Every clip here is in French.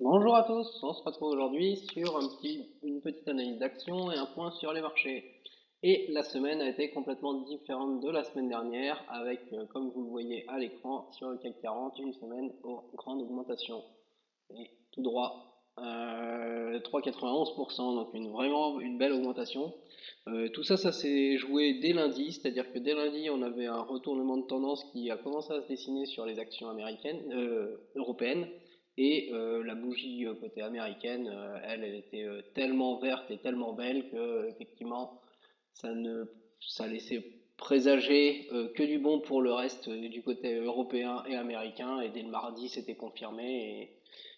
Bonjour à tous, on se retrouve aujourd'hui sur une petite analyse d'action et un point sur les marchés. Et la semaine a été complètement différente de la semaine dernière avec, comme vous le voyez à l'écran, sur le CAC 40, une semaine en grande augmentation. Et tout droit, 3,91%, donc vraiment une belle augmentation. Tout ça, ça s'est joué dès lundi, c'est-à-dire que dès lundi, on avait un retournement de tendance qui a commencé à se dessiner sur les actions américaines, européennes, et la bougie côté américaine, elle était tellement verte et tellement belle que effectivement, ça ne, ça laissait présager que du bon pour le reste du côté européen et américain. Et dès le mardi, c'était confirmé,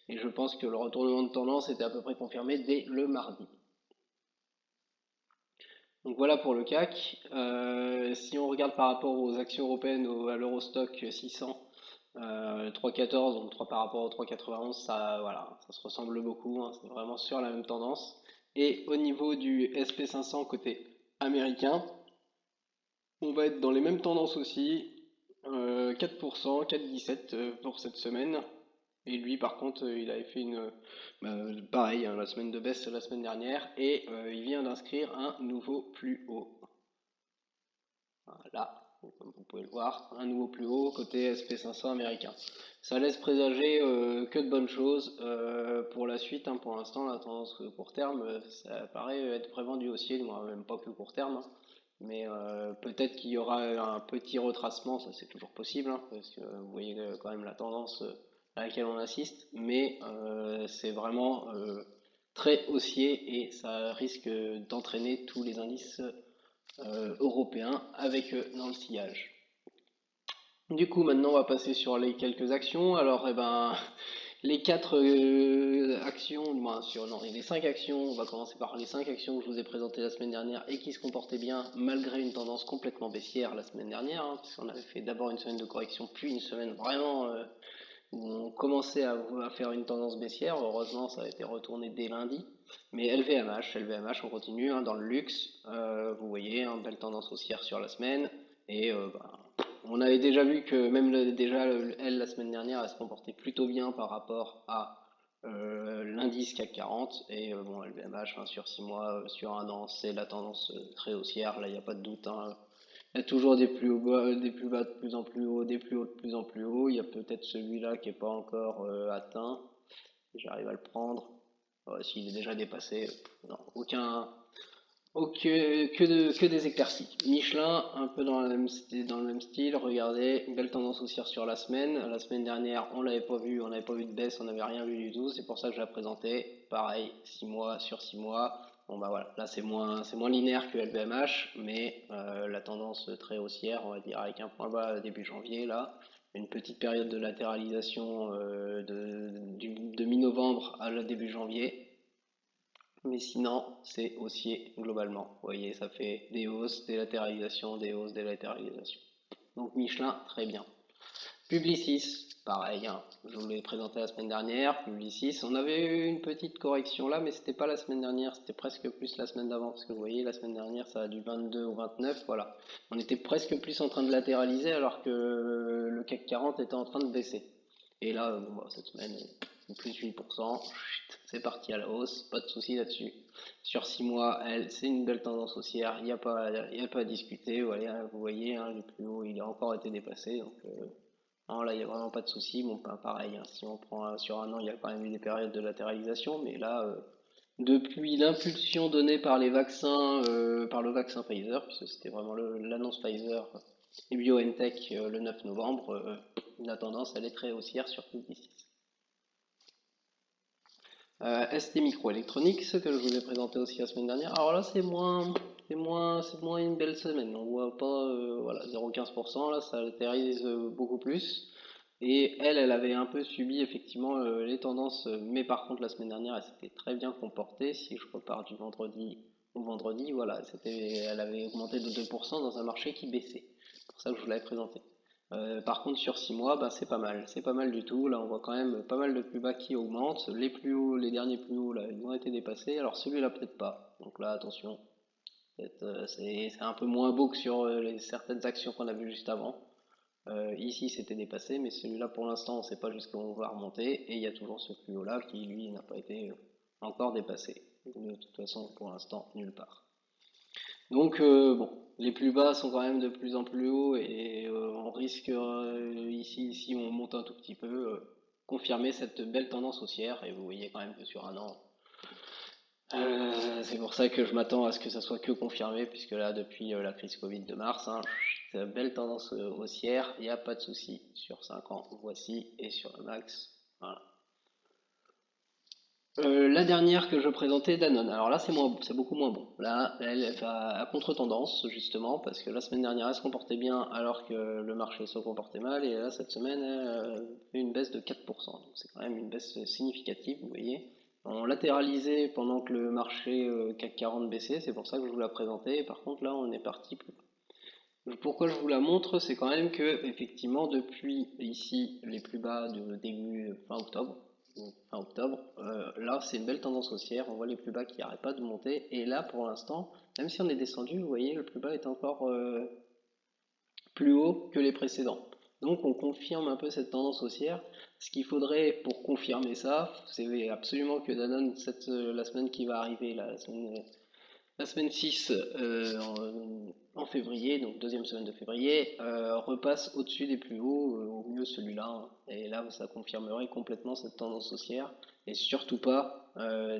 et je pense que le retournement de tendance était à peu près confirmé dès le mardi. Donc voilà pour le CAC. Si on regarde par rapport aux actions européennes, à l'Eurostock 600, 3,14, donc 3 par rapport au 3,91, ça, voilà, ça se ressemble beaucoup, hein, c'est vraiment sur la même tendance. Et au niveau du SP500 côté américain, on va être dans les mêmes tendances aussi, 4%, 4,17 pour cette semaine. Et lui, par contre, il avait fait pareil, hein, la semaine de baisse la semaine dernière, et il vient d'inscrire un nouveau plus haut. Voilà, comme vous pouvez le voir, un nouveau plus haut côté SP500 américain. Ça laisse présager que de bonnes choses pour la suite, hein. Pour l'instant, la tendance court terme, ça paraît être vraiment du haussier, moi, même pas que court terme, hein. Mais peut-être qu'il y aura un petit retracement, ça c'est toujours possible, hein, parce que vous voyez quand même la tendance à laquelle on assiste, mais c'est vraiment très haussier et ça risque d'entraîner tous les indices européens avec eux dans le sillage. Du coup, maintenant, on va passer sur les quelques actions. Alors, eh ben, les quatre actions, non, les cinq actions, on va commencer par les cinq actions que je vous ai présentées la semaine dernière et qui se comportaient bien malgré une tendance complètement baissière la semaine dernière, hein, parce qu'on avait fait d'abord une semaine de correction, puis une semaine vraiment où on commençait à faire une tendance baissière. Heureusement, ça a été retourné dès lundi. Mais LVMH, on continue hein, dans le luxe. Vous voyez, hein, belle tendance haussière sur la semaine. Et on avait déjà vu que même elle, la semaine dernière, elle se comportait plutôt bien par rapport à l'indice CAC 40. Et bon, LVMH, hein, sur 6 mois, sur un an, c'est la tendance très haussière. Là, il n'y a pas de doute, hein. Il y a toujours des plus hauts bas, des plus bas de plus en plus haut, des plus hauts de plus en plus haut. Il y a peut-être celui-là qui n'est pas encore atteint. J'arrive à le prendre. S'il est déjà dépassé, non, que des éclaircies. Michelin, un peu dans le même style. Regardez, belle tendance haussière sur la semaine. La semaine dernière, on n'avait pas vu de baisse, on n'avait rien vu du tout. C'est pour ça que je l'ai présenté. Pareil, 6 mois sur 6 mois. Bon bah voilà, là c'est moins linéaire que LVMH, mais la tendance très haussière, on va dire, avec un point bas début janvier là, une petite période de latéralisation de mi-novembre à la début janvier, mais sinon, c'est haussier globalement. Vous voyez, ça fait des hausses, des latéralisations, des hausses, des latéralisations. Donc Michelin, très bien. Publicis, pareil, hein, je vous l'ai présenté la semaine dernière. Publicis, on avait eu une petite correction là, mais c'était pas la semaine dernière, c'était presque plus la semaine d'avant. Parce que vous voyez, la semaine dernière, ça a du 22 au 29, voilà. On était presque plus en train de latéraliser alors que le CAC 40 était en train de baisser. Et là, bon, bah, cette semaine, plus 8%, c'est parti à la hausse, pas de souci là-dessus. Sur 6 mois, elle, c'est une belle tendance haussière, il y a pas à discuter. Voilà, vous voyez, hein, le plus haut, il a encore été dépassé, donc non, là, il n'y a vraiment pas de souci. Bon, ben, pareil, hein, si on prend sur un an, il y a quand même eu des périodes de latéralisation, mais là, depuis l'impulsion donnée par les vaccins, par le vaccin Pfizer, puisque c'était vraiment l'annonce Pfizer et BioNTech le 9 novembre, la tendance elle est très haussière sur Publicis. ST Microelectronics, que je vous ai présenté aussi la semaine dernière. Alors là, c'est moins une belle semaine. On voit pas, voilà, 0,15%. Là, ça altérise beaucoup plus. Et elle, elle avait un peu subi effectivement les tendances, mais par contre la semaine dernière, elle s'était très bien comportée. Si je repars du vendredi au vendredi, voilà, elle avait augmenté de 2% dans un marché qui baissait. C'est pour ça que je vous l'avais présenté. Par contre, sur 6 mois, bah, c'est pas mal du tout. Là, on voit quand même pas mal de plus bas qui augmentent. Les plus hauts, les derniers plus hauts, là, ils ont été dépassés. Alors celui-là, peut-être pas. Donc là, attention, c'est un peu moins beau que sur certaines actions qu'on a vues juste avant. Ici c'était dépassé, mais celui-là pour l'instant on ne sait pas jusqu'où on va remonter, et il y a toujours ce plus haut là qui lui n'a pas été encore dépassé. De toute façon pour l'instant nulle part. Donc bon, les plus bas sont quand même de plus en plus hauts et on risque ici, si on monte un tout petit peu, confirmer cette belle tendance haussière. Et vous voyez quand même que sur un an, c'est pour ça que je m'attends à ce que ça soit que confirmé, puisque là, depuis la crise Covid de mars, hein, c'est une belle tendance haussière, il n'y a pas de souci sur 5 ans, voici, et sur le max. Voilà. La dernière que je présentais, Danone. Alors là, c'est beaucoup moins bon. Là, elle va à contre-tendance, justement, parce que la semaine dernière, elle se comportait bien alors que le marché se comportait mal. Et là, cette semaine, elle fait une baisse de 4%. Donc c'est quand même une baisse significative, vous voyez. On latéralisait pendant que le marché CAC 40 baissait, c'est pour ça que je vous la présentais. Et par contre, là, on est parti plus bas. Pourquoi je vous la montre, c'est quand même que, effectivement, depuis ici les plus bas de début fin octobre, fin octobre, là c'est une belle tendance haussière, on voit les plus bas qui n'arrêtent pas de monter, et là pour l'instant, même si on est descendu, vous voyez, le plus bas est encore plus haut que les précédents. Donc on confirme un peu cette tendance haussière. Ce qu'il faudrait pour confirmer ça, c'est absolument que Danone, la semaine qui va arriver, la semaine 6 en février, donc deuxième semaine de février, repasse au-dessus des plus hauts, au mieux celui-là, hein. Et là, ça confirmerait complètement cette tendance haussière. Et surtout pas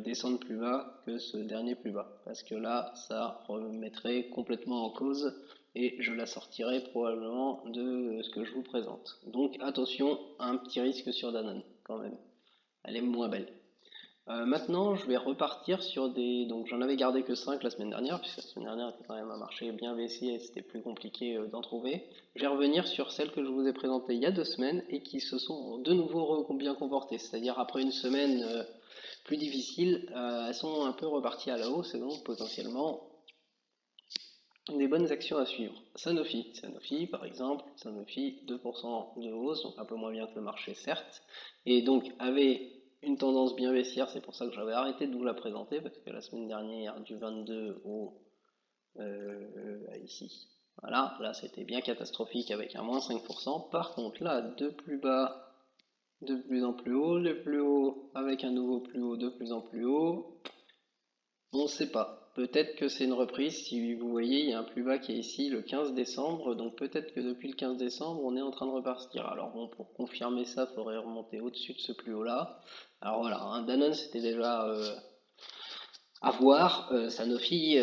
descendre plus bas que ce dernier plus bas. Parce que là, ça remettrait complètement en cause et je la sortirai probablement de ce que je vous présente. Donc attention, un petit risque sur Danone quand même. Elle est moins belle. Maintenant, je vais repartir sur des. Donc, j'en avais gardé que 5 la semaine dernière, puisque la semaine dernière était quand même un marché bien baissier et c'était plus compliqué d'en trouver. Je vais revenir sur celles que je vous ai présentées il y a 2 semaines et qui se sont de nouveau bien comportées. C'est-à-dire, après une semaine plus difficile, elles sont un peu reparties à la hausse et donc potentiellement des bonnes actions à suivre. Sanofi par exemple, Sanofi 2% de hausse, donc un peu moins bien que le marché certes, et donc avait une tendance bien baissière, c'est pour ça que j'avais arrêté de vous la présenter, parce que la semaine dernière, du 22 au ici, voilà, là c'était bien catastrophique avec un moins 5%. Par contre là, de plus bas, de plus en plus haut, de plus haut avec un nouveau plus haut, de plus en plus haut, on ne sait pas. Peut-être que c'est une reprise. Si vous voyez, il y a un plus bas qui est ici le 15 décembre. Donc peut-être que depuis le 15 décembre, on est en train de repartir. Alors bon, pour confirmer ça, il faudrait remonter au-dessus de ce plus haut-là. Alors voilà, hein, Danone, c'était déjà à voir. Sanofi,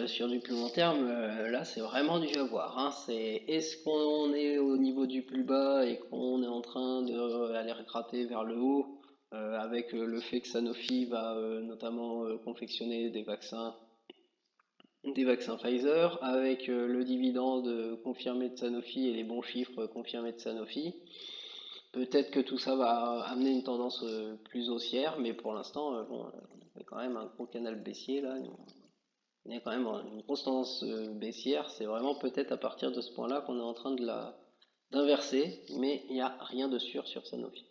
sur du plus long terme, là, c'est vraiment du à voir, hein. Est-ce qu'on est au niveau du plus bas et qu'on est en train d'aller gratter vers le haut avec le fait que Sanofi va notamment confectionner des vaccins Pfizer, avec le dividende confirmé de Sanofi et les bons chiffres confirmés de Sanofi. Peut-être que tout ça va amener une tendance plus haussière, mais pour l'instant, bon, il y a quand même un gros canal baissier là. Il y a quand même une grosse tendance baissière. C'est vraiment peut-être à partir de ce point-là qu'on est en train de la d'inverser, mais il n'y a rien de sûr sur Sanofi.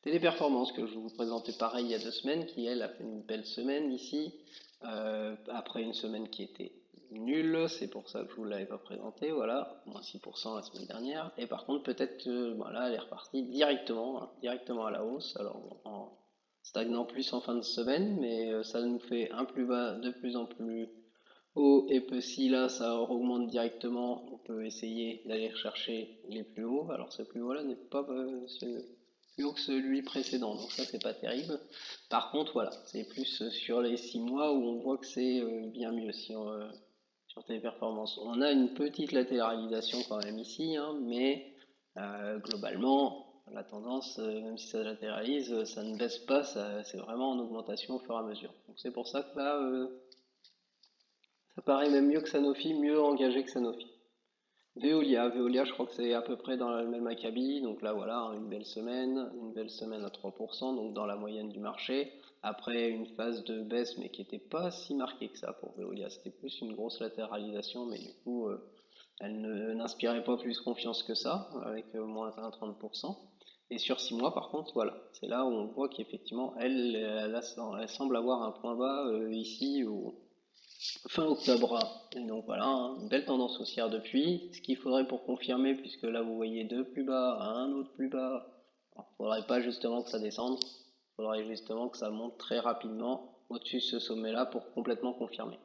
Téléperformance que je vous présentais pareil il y a 2 semaines, qui elle a fait une belle semaine ici, après une semaine qui était nulle, c'est pour ça que je vous l'avais pas présenté, voilà, moins 6% la semaine dernière, et par contre peut-être que bon, là elle est repartie directement, hein, directement à la hausse, alors bon, en stagnant plus en fin de semaine, mais ça nous fait un plus bas de plus en plus haut, et que si là ça augmente directement, on peut essayer d'aller chercher les plus hauts, alors ce plus haut là n'est pas plus haut que celui précédent, donc ça c'est pas terrible. Par contre voilà, c'est plus sur les 6 mois où on voit que c'est bien mieux sur tes performances. On a une petite latéralisation quand même ici, hein, mais globalement la tendance, même si ça latéralise, ça ne baisse pas, c'est vraiment en augmentation au fur et à mesure. Donc c'est pour ça que là, ça paraît même mieux que Sanofi, mieux engagé que Sanofi. Veolia, je crois que c'est à peu près dans le même acabit. Donc là, voilà, hein, une belle semaine à 3%, donc dans la moyenne du marché. Après une phase de baisse, mais qui n'était pas si marquée que ça pour Veolia. C'était plus une grosse latéralisation, mais du coup, elle n'inspirait pas plus confiance que ça, avec moins 30%. Et sur 6 mois, par contre, voilà, c'est là où on voit qu'effectivement, elle semble avoir un point bas ici fin octobre. Et donc voilà, hein, une belle tendance haussière depuis. Ce qu'il faudrait pour confirmer, puisque là vous voyez deux plus bas, un autre plus bas, il ne faudrait pas justement que ça descende, il faudrait justement que ça monte très rapidement au-dessus de ce sommet-là pour complètement confirmer.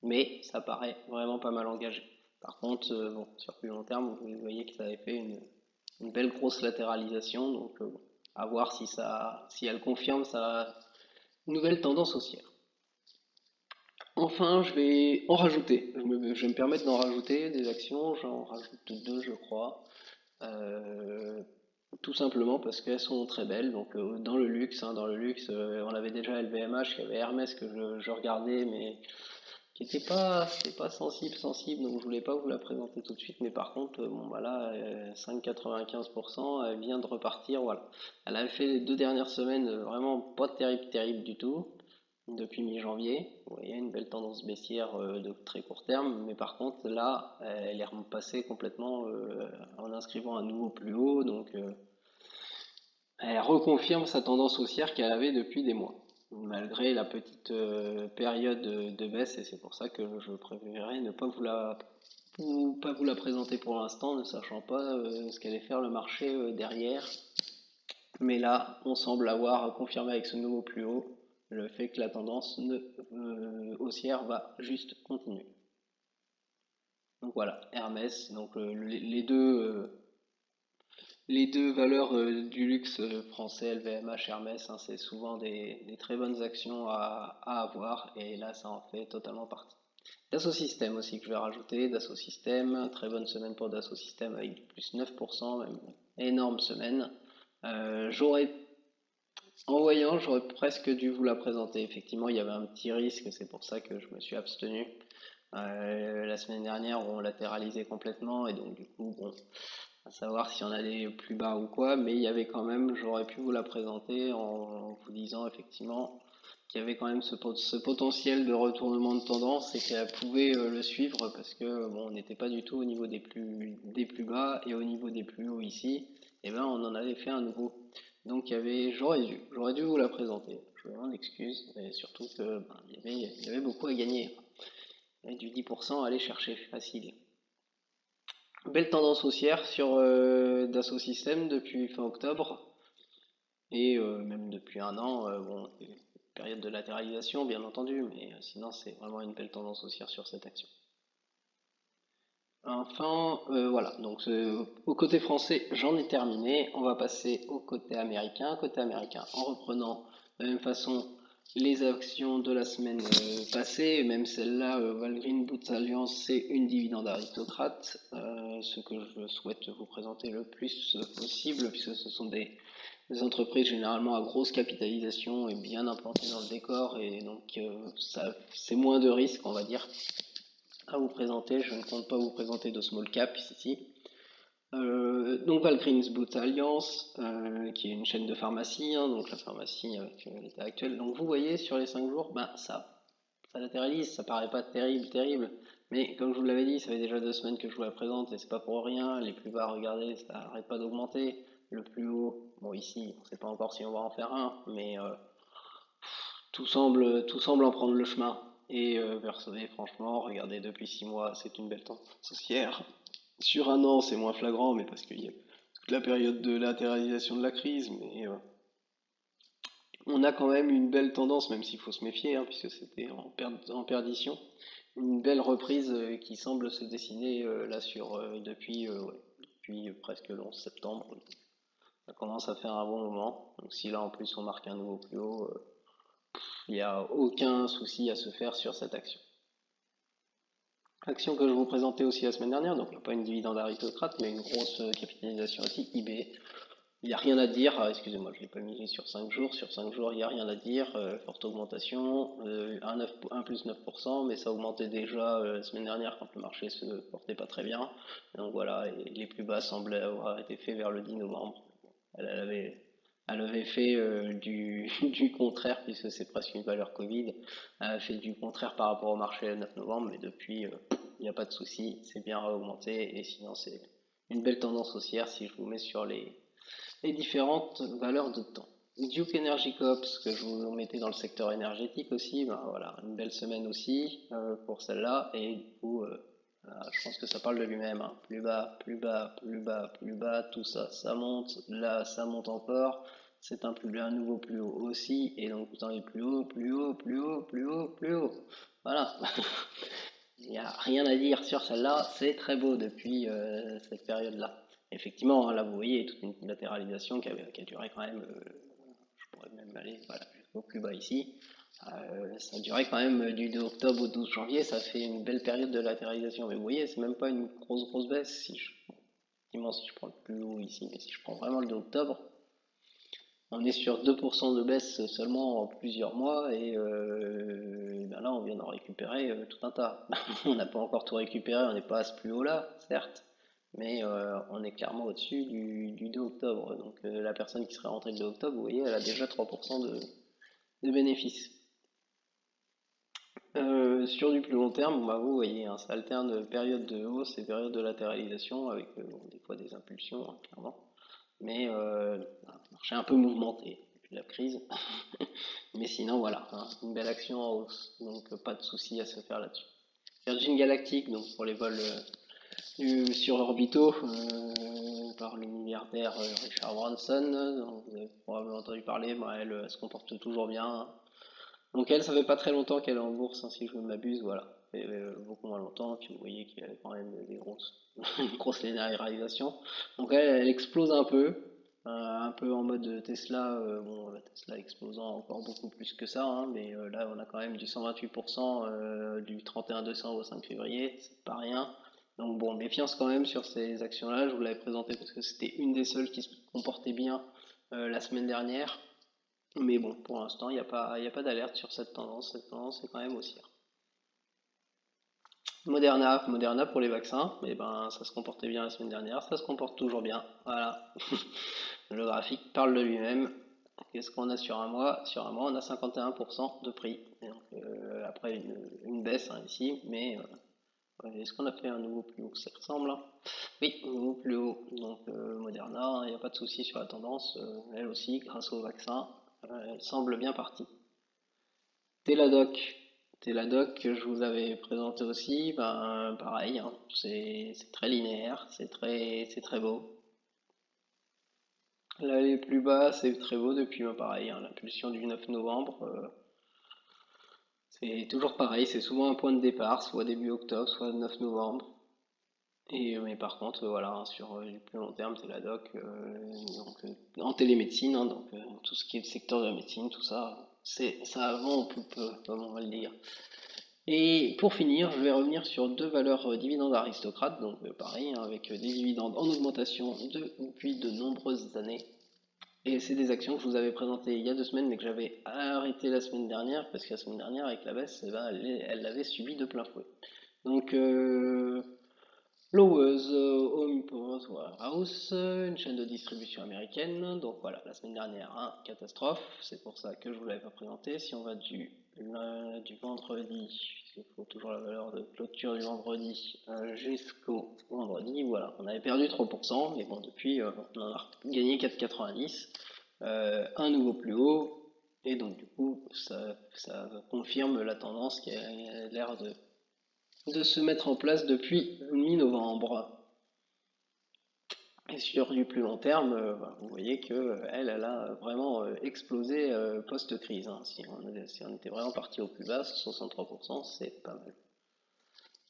Mais ça paraît vraiment pas mal engagé. Par contre, bon, sur plus long terme, vous voyez que ça avait fait une belle grosse latéralisation, donc bon, à voir si elle confirme sa nouvelle tendance haussière. Enfin, je vais en rajouter. Je vais me permettre d'en rajouter des actions. J'en rajoute deux, je crois. Euh, Tout simplement parce qu'elles sont très belles. Donc dans le luxe, hein, on avait déjà LVMH, il y avait Hermès que je regardais, mais c'était pas sensible. Donc je voulais pas vous la présenter tout de suite. Mais par contre, bon bah là, 5,95%, elle vient de repartir. Voilà. Elle avait fait les 2 dernières semaines vraiment pas terrible du tout depuis mi-janvier. Vous voyez, une belle tendance baissière de très court terme, mais par contre là, elle est repassée complètement en inscrivant un nouveau plus haut, donc elle reconfirme sa tendance haussière qu'elle avait depuis des mois, malgré la petite période de baisse, et c'est pour ça que je préférerais ne pas pas vous la présenter pour l'instant, ne sachant pas ce qu'allait faire le marché derrière. Mais là, on semble avoir confirmé avec ce nouveau plus haut le fait que la tendance haussière va juste continuer. Donc voilà, Hermès, donc les deux valeurs du luxe français, LVMH, Hermès, hein, c'est souvent des très bonnes actions à avoir, et là ça en fait totalement partie. Dassault Systèmes aussi que je vais rajouter, Dassault Systèmes, très bonne semaine pour Dassault Systèmes avec du plus 9%, même énorme semaine. J'aurais En voyant, j'aurais presque dû vous la présenter. Effectivement, il y avait un petit risque, c'est pour ça que je me suis abstenu. La semaine dernière, on latéralisait complètement, et donc du coup, bon, à savoir s'il y en a des plus bas ou quoi, mais il y avait quand même, j'aurais pu vous la présenter en vous disant effectivement qu'il y avait quand même ce potentiel de retournement de tendance et qu'elle pouvait le suivre parce que bon, on n'était pas du tout au niveau des plus bas, et au niveau des plus hauts ici, et ben on en avait fait un nouveau. Donc j'aurais dû vous la présenter. Je m'en excuse, et surtout que ben, il y avait beaucoup à gagner. Il y avait du 10% à aller chercher facile. Belle tendance haussière sur Dassault Systèmes depuis fin octobre, et même depuis un an. Bon, période de latéralisation bien entendu, mais sinon c'est vraiment une belle tendance haussière sur cette action. Enfin, voilà, donc au côté français, j'en ai terminé. On va passer au côté américain. Côté américain, en reprenant de la même façon les actions de la semaine passée, même celle-là, Valgrind Boots Alliance, c'est une dividende aristocrate, ce que je souhaite vous présenter le plus possible, puisque ce sont des entreprises généralement à grosse capitalisation et bien implantées dans le décor, et donc ça, c'est moins de risques, on va dire, à vous présenter. Je ne compte pas vous présenter de small cap ici. Donc Walgreens Boots Alliance, qui est une chaîne de pharmacie, hein, donc la pharmacie avec l'état actuel. Donc vous voyez sur les 5 jours, ben ça latéralise, ça paraît pas terrible, mais comme je vous l'avais dit, ça fait déjà 2 semaines que je vous la présente et c'est pas pour rien. Les plus bas, regardez, ça arrête pas d'augmenter. Le plus haut, bon ici, on sait pas encore si on va en faire un, mais tout semble en prendre le chemin. Et franchement, regardez, depuis 6 mois, c'est une belle tendance haussière. Sur un an, c'est moins flagrant, mais parce qu'il y a toute la période de latéralisation de la crise, mais on a quand même une belle tendance, même s'il faut se méfier, hein, puisque c'était en perdition. Une belle reprise qui semble se dessiner là depuis presque le 11 septembre. Ça commence à faire un bon moment. Donc si là en plus on marque un nouveau plus haut, il n'y a aucun souci à se faire sur cette action. Action que je vous présentais aussi la semaine dernière, donc pas une dividende aristocrate, mais une grosse capitalisation aussi, eBay. Il n'y a rien à dire, excusez-moi, je ne l'ai pas mis sur 5 jours. Sur 5 jours, il n'y a rien à dire. Forte augmentation, un plus 9%, mais ça augmentait déjà la semaine dernière quand le marché se portait pas très bien. Donc voilà, et les plus bas semblaient avoir été faits vers le 10 novembre. Elle avait fait du contraire, puisque c'est presque une valeur Covid. Elle a fait du contraire par rapport au marché le 9 novembre, mais depuis, il n'y a pas de souci, c'est bien augmenté, et sinon c'est une belle tendance haussière si je vous mets sur les différentes valeurs de temps. Duke Energy Corps, que je vous mettais dans le secteur énergétique aussi, ben voilà, une belle semaine aussi pour celle-là. Et du coup, voilà, je pense que ça parle de lui-même, hein. Plus bas, plus bas, plus bas, plus bas, tout ça, ça monte. Là, ça monte encore. C'est un nouveau plus haut aussi. Et donc, vous en avez plus haut, plus haut, plus haut, plus haut, plus haut. Voilà. Il n'y a rien à dire sur celle-là. C'est très beau depuis cette période-là. Effectivement, hein, là, vous voyez toute une latéralisation qui a duré quand même je pourrais même aller voilà, jusqu'au plus bas ici. Ça a duré quand même du 2 octobre au 12 janvier, ça fait une belle période de latéralisation. Mais vous voyez, c'est même pas une grosse baisse. Si je prends le plus haut ici, mais si je prends vraiment le 2 octobre, on est sur 2% de baisse seulement en plusieurs mois et ben là on vient d'en récupérer tout un tas. On n'a pas encore tout récupéré, on n'est pas à ce plus haut là, certes, mais on est clairement au-dessus du 2 octobre. Donc la personne qui serait rentrée le 2 octobre, vous voyez, elle a déjà 3% de bénéfices. Sur du plus long terme, bah, vous voyez, hein, ça alterne période de hausse et période de latéralisation avec bon, des fois des impulsions, hein, clairement. Mais un marché un peu mouvementé depuis la crise. Mais sinon, voilà, hein, une belle action en hausse. Donc pas de souci à se faire là-dessus. Virgin Galactic, donc pour les vols sur orbitaux, par le milliardaire Richard Branson, dont vous avez probablement entendu parler, bah, elle se comporte toujours bien, hein. Donc elle, ça fait pas très longtemps qu'elle est en bourse, hein, si je ne m'abuse, voilà. Ça fait beaucoup moins longtemps, puis vous voyez qu'il y a quand même des grosses, une grosse linéarisation. Donc elle explose un peu en mode Tesla. Bon, Tesla explosant encore beaucoup plus que ça, hein, mais là on a quand même du 128% du 31 décembre au 5 février, c'est pas rien. Donc bon, méfiance quand même sur ces actions-là. Je vous l'avais présenté parce que c'était une des seules qui se comportait bien la semaine dernière. Mais bon, pour l'instant, il y a pas d'alerte sur cette tendance. Cette tendance est quand même haussière. Moderna pour les vaccins, mais ben ça se comportait bien la semaine dernière, ça se comporte toujours bien. Voilà, le graphique parle de lui-même. Qu'est-ce qu'on a sur un mois? Sur un mois, on a 51% de prix. Et donc, après une baisse hein, ici, mais ouais, est-ce qu'on a fait un nouveau plus haut? Ça ressemble, hein. Oui, un nouveau plus haut. Donc Moderna, il n'y a pas de souci sur la tendance. Elle aussi, grâce au vaccin, elle semble bien partie. Teladoc. Teladoc que je vous avais présenté aussi, ben pareil, hein, c'est très linéaire, c'est très beau. Là les plus bas, c'est très beau depuis ben, pareil, hein, l'impulsion du 9 novembre. C'est toujours pareil, c'est souvent un point de départ, soit début octobre, soit 9 novembre. Et mais par contre, voilà, hein, sur du plus long terme, Teladoc, donc en télémédecine, hein, donc tout ce qui est le secteur de la médecine, tout ça, c'est ça avant on peut, comme on va le dire. Et pour finir, je vais revenir sur deux valeurs dividendes aristocrates, donc pareil, hein, avec des dividendes en augmentation depuis de nombreuses années. Et c'est des actions que je vous avais présentées il y a 2 semaines, mais que j'avais arrêté la semaine dernière, parce que la semaine dernière, avec la baisse, eh ben, elle l'avait subi de plein fouet. Donc, Lowe's Home Improvement Warehouse, une chaîne de distribution américaine. Donc voilà, la semaine dernière, hein, catastrophe. C'est pour ça que je vous l'avais pas présenté. Si on va du vendredi, il faut toujours la valeur de clôture du vendredi jusqu'au vendredi, voilà, on avait perdu 3%, mais bon, depuis, on en a gagné 4,90, un nouveau plus haut, et donc du coup, ça confirme la tendance qui a l'air de se mettre en place depuis mi-novembre. Et sur du plus long terme, bah, vous voyez que elle a vraiment explosé post-crise, hein. Si on était vraiment parti au plus bas, 63%, c'est pas mal.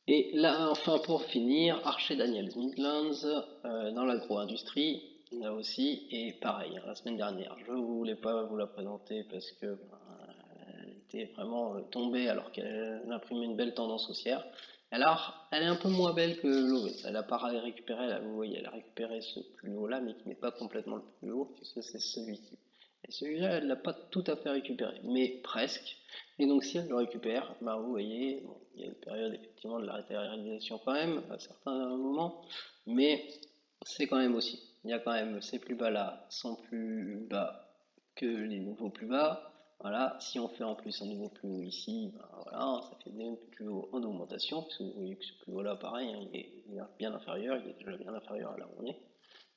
Et là, enfin pour finir, Archer Daniels Midlands, dans l'agro-industrie, là aussi, et pareil, hein, la semaine dernière, je ne voulais pas vous la présenter parce que ben, elle était vraiment tombée alors qu'elle imprimait une belle tendance haussière. Alors, elle est un peu moins belle que l'OVS. Elle a pas récupéré, là, vous voyez, elle a récupéré ce plus haut là, mais qui n'est pas complètement le plus haut, puisque c'est celui-ci. Et celui-là, elle l'a pas tout à fait récupéré, mais presque. Et donc, si elle le récupère, bah, vous voyez, bon, il y a une période effectivement de la réalisation quand même, à certains moments, mais c'est quand même aussi. Il y a quand même ces plus bas là sont plus bas que les nouveaux plus bas. Voilà, si on fait en plus un nouveau plus haut ici, ben voilà, ça fait des plus haut en augmentation, parce que vous voyez que ce plus haut là, pareil, hein, il est bien inférieur, il est déjà bien inférieur à là où on est.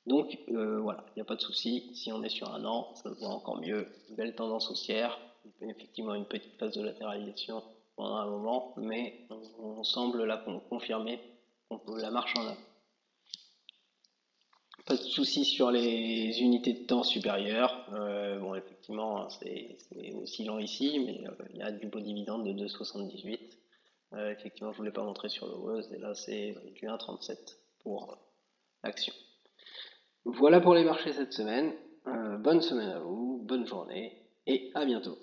Donc voilà, il n'y a pas de souci. Si on est sur un an, ça se voit encore mieux. Une belle tendance haussière, effectivement une petite phase de latéralisation pendant un moment, mais on semble la confirmer la marche en avant. Pas de souci sur les unités de temps supérieures. Bon, effectivement, hein, c'est oscillant ici, mais il y a du beau dividende de 2,78. Effectivement, je ne vous l'ai pas montré sur le WOZ, et là c'est du 1,37 pour l'action. Voilà pour les marchés cette semaine. Bonne semaine à vous, bonne journée, et à bientôt.